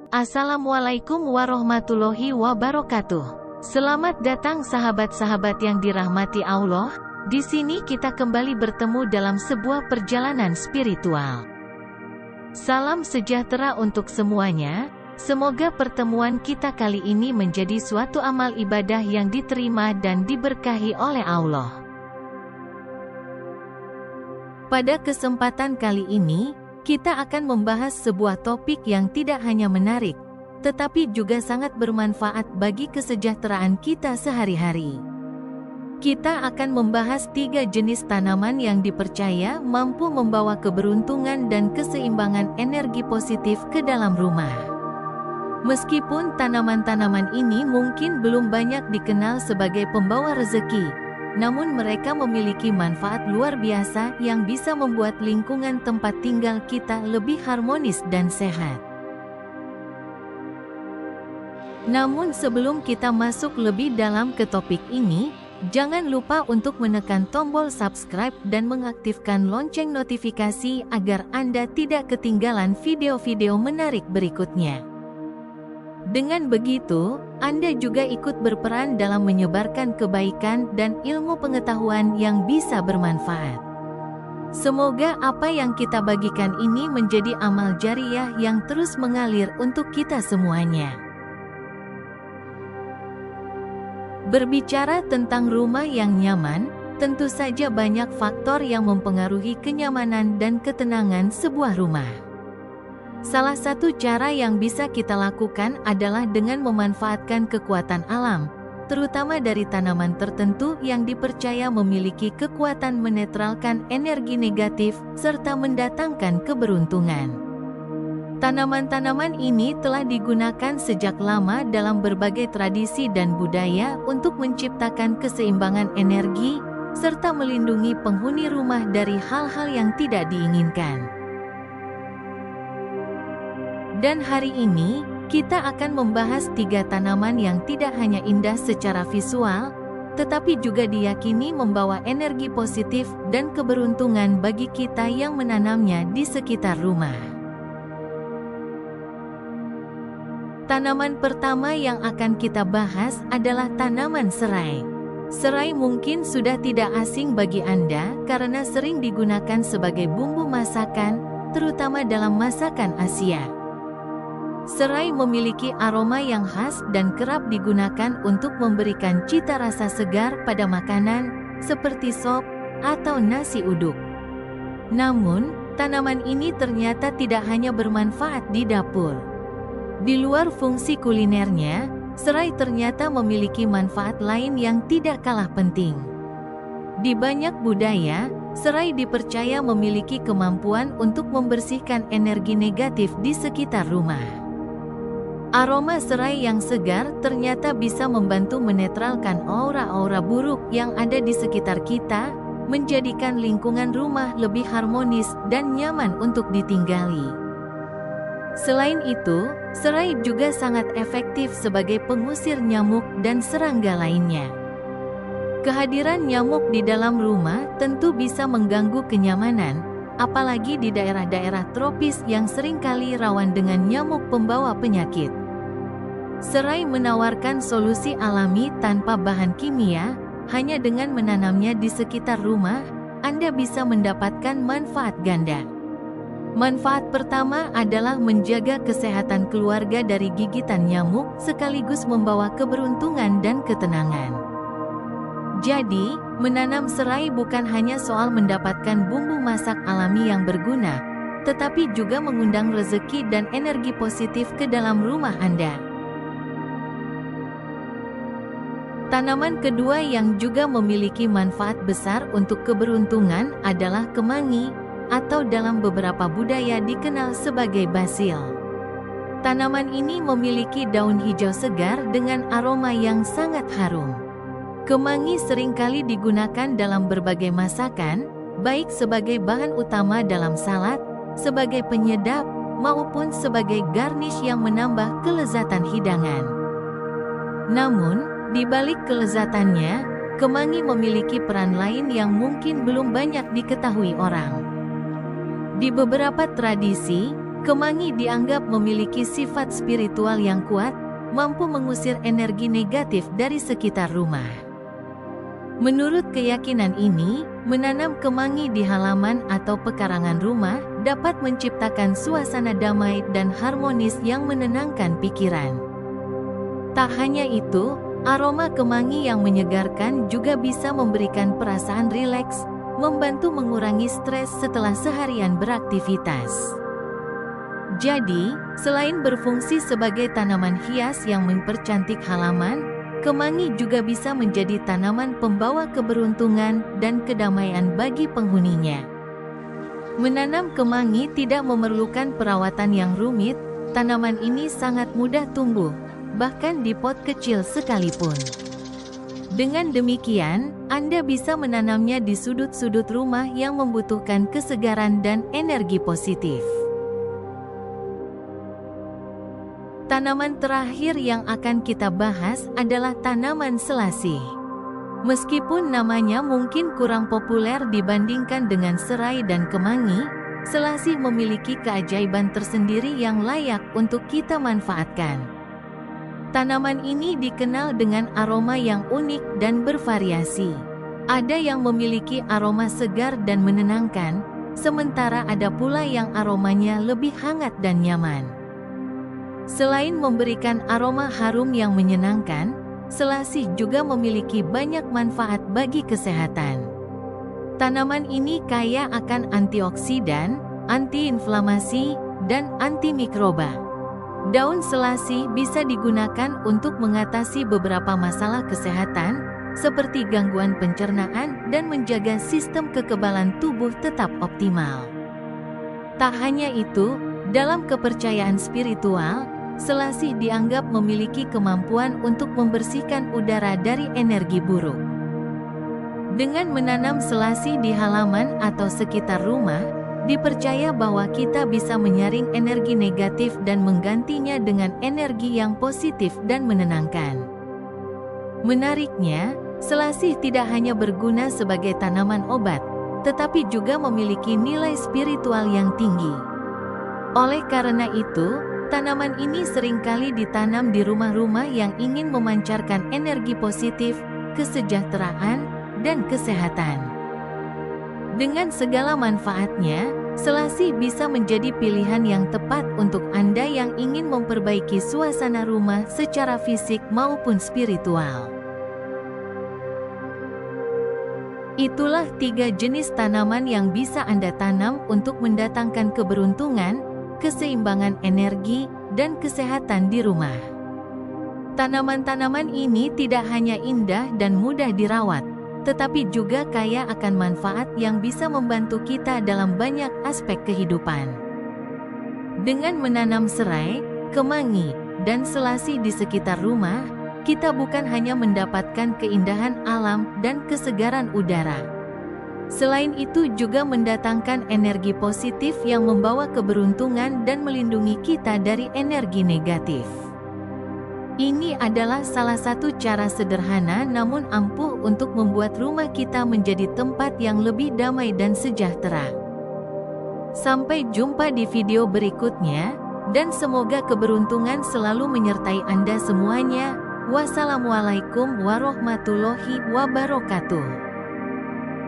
Assalamualaikum warahmatullahi wabarakatuh. Selamat datang sahabat-sahabat yang dirahmati Allah. Di sini kita kembali bertemu dalam sebuah perjalanan spiritual. Salam sejahtera untuk semuanya. Semoga pertemuan kita kali ini menjadi suatu amal ibadah yang diterima dan diberkahi oleh Allah. Pada kesempatan kali ini, kita akan membahas sebuah topik yang tidak hanya menarik, tetapi juga sangat bermanfaat bagi kesejahteraan kita sehari-hari. Kita akan membahas 3 jenis tanaman yang dipercaya mampu membawa keberuntungan dan keseimbangan energi positif ke dalam rumah. Meskipun tanaman-tanaman ini mungkin belum banyak dikenal sebagai pembawa rezeki, namun mereka memiliki manfaat luar biasa yang bisa membuat lingkungan tempat tinggal kita lebih harmonis dan sehat. Namun sebelum kita masuk lebih dalam ke topik ini, jangan lupa untuk menekan tombol subscribe dan mengaktifkan lonceng notifikasi agar Anda tidak ketinggalan video-video menarik berikutnya. Dengan begitu, Anda juga ikut berperan dalam menyebarkan kebaikan dan ilmu pengetahuan yang bisa bermanfaat. Semoga apa yang kita bagikan ini menjadi amal jariah yang terus mengalir untuk kita semuanya. Berbicara tentang rumah yang nyaman, tentu saja banyak faktor yang mempengaruhi kenyamanan dan ketenangan sebuah rumah. Salah satu cara yang bisa kita lakukan adalah dengan memanfaatkan kekuatan alam, terutama dari tanaman tertentu yang dipercaya memiliki kekuatan menetralkan energi negatif serta mendatangkan keberuntungan. Tanaman-tanaman ini telah digunakan sejak lama dalam berbagai tradisi dan budaya untuk menciptakan keseimbangan energi serta melindungi penghuni rumah dari hal-hal yang tidak diinginkan. Dan hari ini, kita akan membahas 3 tanaman yang tidak hanya indah secara visual, tetapi juga diyakini membawa energi positif dan keberuntungan bagi kita yang menanamnya di sekitar rumah. Tanaman pertama yang akan kita bahas adalah tanaman serai. Serai mungkin sudah tidak asing bagi Anda karena sering digunakan sebagai bumbu masakan, terutama dalam masakan Asia. Serai memiliki aroma yang khas dan kerap digunakan untuk memberikan cita rasa segar pada makanan, seperti sop atau nasi uduk. Namun, tanaman ini ternyata tidak hanya bermanfaat di dapur. Di luar fungsi kulinernya, serai ternyata memiliki manfaat lain yang tidak kalah penting. Di banyak budaya, serai dipercaya memiliki kemampuan untuk membersihkan energi negatif di sekitar rumah. Aroma serai yang segar ternyata bisa membantu menetralkan aura-aura buruk yang ada di sekitar kita, menjadikan lingkungan rumah lebih harmonis dan nyaman untuk ditinggali. Selain itu, serai juga sangat efektif sebagai pengusir nyamuk dan serangga lainnya. Kehadiran nyamuk di dalam rumah tentu bisa mengganggu kenyamanan, apalagi di daerah-daerah tropis yang seringkali rawan dengan nyamuk pembawa penyakit. Serai menawarkan solusi alami tanpa bahan kimia, hanya dengan menanamnya di sekitar rumah, Anda bisa mendapatkan manfaat ganda. Manfaat pertama adalah menjaga kesehatan keluarga dari gigitan nyamuk, sekaligus membawa keberuntungan dan ketenangan. Jadi, menanam serai bukan hanya soal mendapatkan bumbu masak alami yang berguna, tetapi juga mengundang rezeki dan energi positif ke dalam rumah Anda. Tanaman kedua yang juga memiliki manfaat besar untuk keberuntungan adalah kemangi, atau dalam beberapa budaya dikenal sebagai basil. Tanaman ini memiliki daun hijau segar dengan aroma yang sangat harum. Kemangi seringkali digunakan dalam berbagai masakan, baik sebagai bahan utama dalam salad, sebagai penyedap, maupun sebagai garnish yang menambah kelezatan hidangan. Namun, di balik kelezatannya, kemangi memiliki peran lain yang mungkin belum banyak diketahui orang. Di beberapa tradisi, Kemangi dianggap memiliki sifat spiritual yang kuat, mampu mengusir energi negatif dari sekitar rumah. Menurut keyakinan ini, menanam kemangi di halaman atau pekarangan rumah dapat menciptakan suasana damai dan harmonis yang menenangkan pikiran. Tak hanya itu, aroma kemangi yang menyegarkan juga bisa memberikan perasaan rileks, membantu mengurangi stres setelah seharian beraktivitas. Jadi, selain berfungsi sebagai tanaman hias yang mempercantik halaman, kemangi juga bisa menjadi tanaman pembawa keberuntungan dan kedamaian bagi penghuninya. Menanam kemangi tidak memerlukan perawatan yang rumit, tanaman ini sangat mudah tumbuh, bahkan di pot kecil sekalipun. Dengan demikian, Anda bisa menanamnya di sudut-sudut rumah yang membutuhkan kesegaran dan energi positif. Tanaman terakhir yang akan kita bahas adalah tanaman selasih. Meskipun namanya mungkin kurang populer dibandingkan dengan serai dan kemangi, selasih memiliki keajaiban tersendiri yang layak untuk kita manfaatkan. Tanaman ini dikenal dengan aroma yang unik dan bervariasi. Ada yang memiliki aroma segar dan menenangkan, sementara ada pula yang aromanya lebih hangat dan nyaman. Selain memberikan aroma harum yang menyenangkan, selasih juga memiliki banyak manfaat bagi kesehatan. Tanaman ini kaya akan antioksidan, antiinflamasi, dan antimikroba. Daun selasih bisa digunakan untuk mengatasi beberapa masalah kesehatan, seperti gangguan pencernaan dan menjaga sistem kekebalan tubuh tetap optimal. Tak hanya itu, dalam kepercayaan spiritual, selasih dianggap memiliki kemampuan untuk membersihkan udara dari energi buruk. Dengan menanam selasih di halaman atau sekitar rumah, dipercaya bahwa kita bisa menyaring energi negatif dan menggantinya dengan energi yang positif dan menenangkan. Menariknya, selasih tidak hanya berguna sebagai tanaman obat, tetapi juga memiliki nilai spiritual yang tinggi. Oleh karena itu, tanaman ini seringkali ditanam di rumah-rumah yang ingin memancarkan energi positif, kesejahteraan, dan kesehatan. Dengan segala manfaatnya, selasih bisa menjadi pilihan yang tepat untuk Anda yang ingin memperbaiki suasana rumah secara fisik maupun spiritual. Itulah 3 jenis tanaman yang bisa Anda tanam untuk mendatangkan keberuntungan, keseimbangan energi, dan kesehatan di rumah. Tanaman-tanaman ini tidak hanya indah dan mudah dirawat, tetapi juga kaya akan manfaat yang bisa membantu kita dalam banyak aspek kehidupan. Dengan menanam serai, kemangi, dan selasih di sekitar rumah, kita bukan hanya mendapatkan keindahan alam dan kesegaran udara. Selain itu juga mendatangkan energi positif yang membawa keberuntungan dan melindungi kita dari energi negatif. Ini adalah salah satu cara sederhana namun ampuh untuk membuat rumah kita menjadi tempat yang lebih damai dan sejahtera. Sampai jumpa di video berikutnya, dan semoga keberuntungan selalu menyertai Anda semuanya. Wassalamualaikum warahmatullahi wabarakatuh.